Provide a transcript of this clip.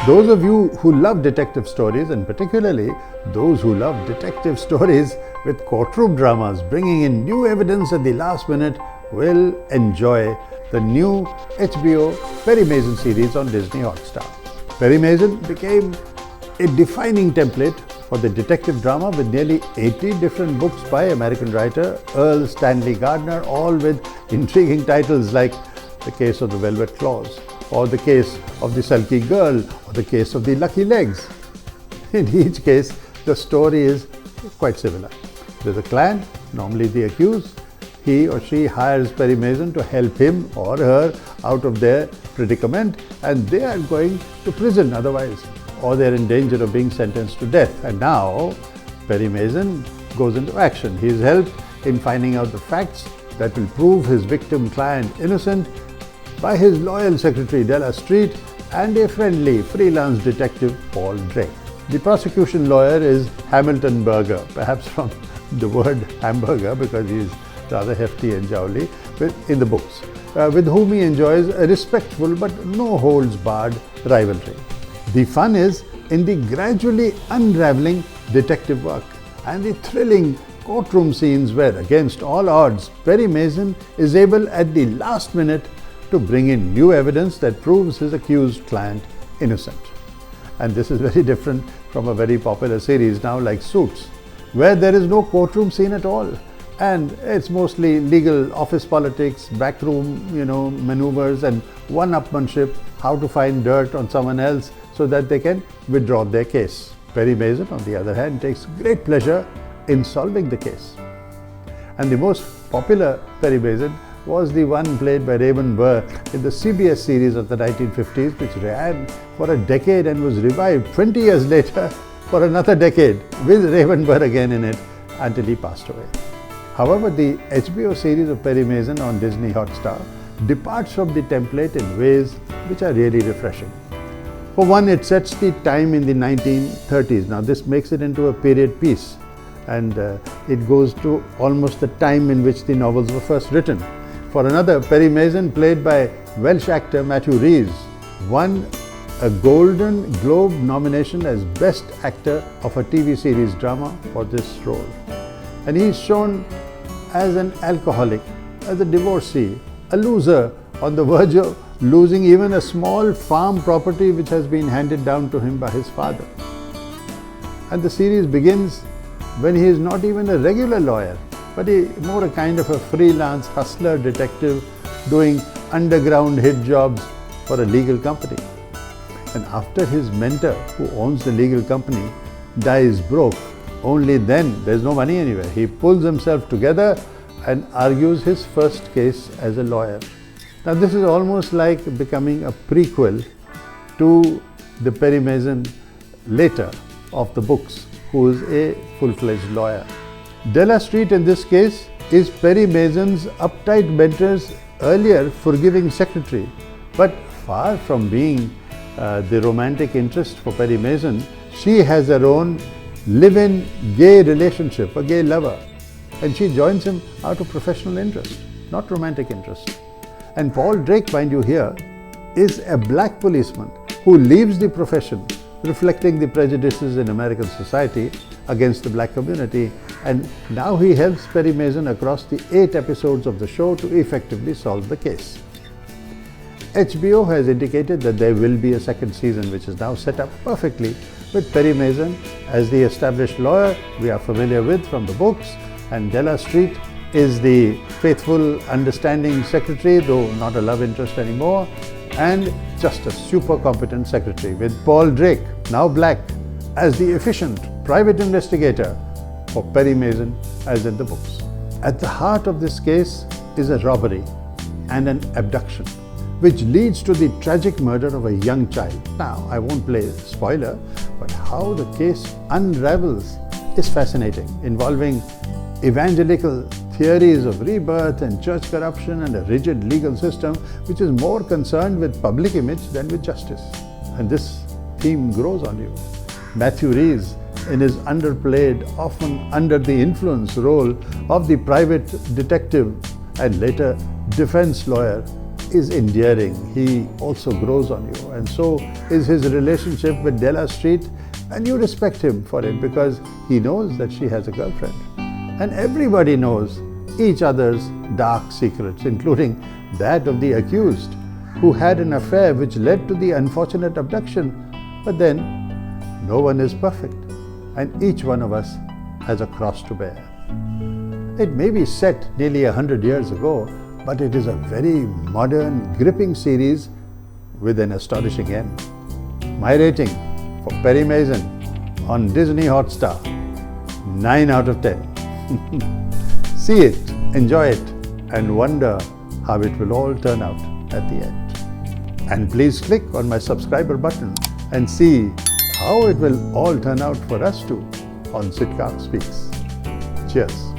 Those of you who love detective stories, and particularly those who love detective stories with courtroom dramas bringing in new evidence at the last minute, will enjoy the new HBO Perry Mason series on Disney Hotstar. Perry Mason became a defining template for the detective drama with nearly 80 different books by American writer Earl Stanley Gardner, all with intriguing titles like The Case of the Velvet Claws, or The Case of the Sulky Girl, or The Case of the Lucky Legs. In each case, the story is quite similar. There's a client, normally the accused. He or she hires Perry Mason to help him or her out of their predicament, and they are going to prison otherwise, or they're in danger of being sentenced to death. And now Perry Mason goes into action. He is helped in finding out the facts that will prove his victim client innocent by his loyal secretary Della Street and a friendly freelance detective Paul Drake. The prosecution lawyer is Hamilton Berger, perhaps from the word hamburger because he is rather hefty and jowly in the books, with whom he enjoys a respectful but no holds barred rivalry. The fun is in the gradually unraveling detective work and the thrilling courtroom scenes where, against all odds, Perry Mason is able at the last minute to bring in new evidence that proves his accused client innocent. And this is very different from a very popular series now like Suits, where there is no courtroom scene at all. And it's mostly legal office politics, backroom, maneuvers and one-upmanship, how to find dirt on someone else so that they can withdraw their case. Perry Mason, on the other hand, takes great pleasure in solving the case. And the most popular Perry Mason was the one played by Raymond Burr in the CBS series of the 1950s, which ran for a decade and was revived 20 years later for another decade with Raymond Burr again in it until he passed away. However, the HBO series of Perry Mason on Disney Hotstar departs from the template in ways which are really refreshing. For one, it sets the time in the 1930s. Now, this makes it into a period piece, and it goes to almost the time in which the novels were first written. For another, Perry Mason, played by Welsh actor Matthew Rhys, won a Golden Globe nomination as Best Actor of a TV series drama for this role. And he is shown as an alcoholic, as a divorcee, a loser, on the verge of losing even a small farm property which has been handed down to him by his father. And the series begins when he is not even a regular lawyer, but more a kind of a freelance hustler detective doing underground hit jobs for a legal company. And after his mentor, who owns the legal company, dies broke, only then, there's no money anywhere, he pulls himself together and argues his first case as a lawyer. Now this is almost like becoming a prequel to the Perry Mason later of the books, who is a full-fledged lawyer. Della Street in this case is Perry Mason's uptight mentor's earlier forgiving secretary, but far from being the romantic interest for Perry Mason, she has her own live-in gay relationship, a gay lover, and she joins him out of professional interest, not romantic interest. And Paul Drake, mind you here, is a black policeman who leaves the profession, reflecting the prejudices in American society against the black community, and now he helps Perry Mason across the 8 episodes of the show to effectively solve the case. HBO has indicated that there will be a second season, which is now set up perfectly with Perry Mason as the established lawyer we are familiar with from the books, and Della Street is the faithful, understanding secretary, though not a love interest anymore, and just a super competent secretary, with Paul Drake, now black, as the efficient private investigator for Perry Mason as in the books. At the heart of this case is a robbery and an abduction, which leads to the tragic murder of a young child. Now, I won't play spoiler, but how the case unravels is fascinating, involving evangelical theories of rebirth and church corruption and a rigid legal system which is more concerned with public image than with justice. And this theme grows on you. Matthew Rhys, in his underplayed, often under the influence role of the private detective and later defense lawyer, is endearing. He also grows on you. And so is his relationship with Della Street. And you respect him for it because he knows that she has a girlfriend. And everybody knows each other's dark secrets, including that of the accused, who had an affair which led to the unfortunate abduction. But then, no one is perfect, and each one of us has a cross to bear. It may be set nearly 100 years ago, but it is a very modern, gripping series with an astonishing end. My rating for Perry Mason on Disney Hotstar, 9 out of 10. See it, enjoy it, and wonder how it will all turn out at the end. And please click on my subscriber button and see how it will all turn out for us too on Sitkak Speaks. Cheers.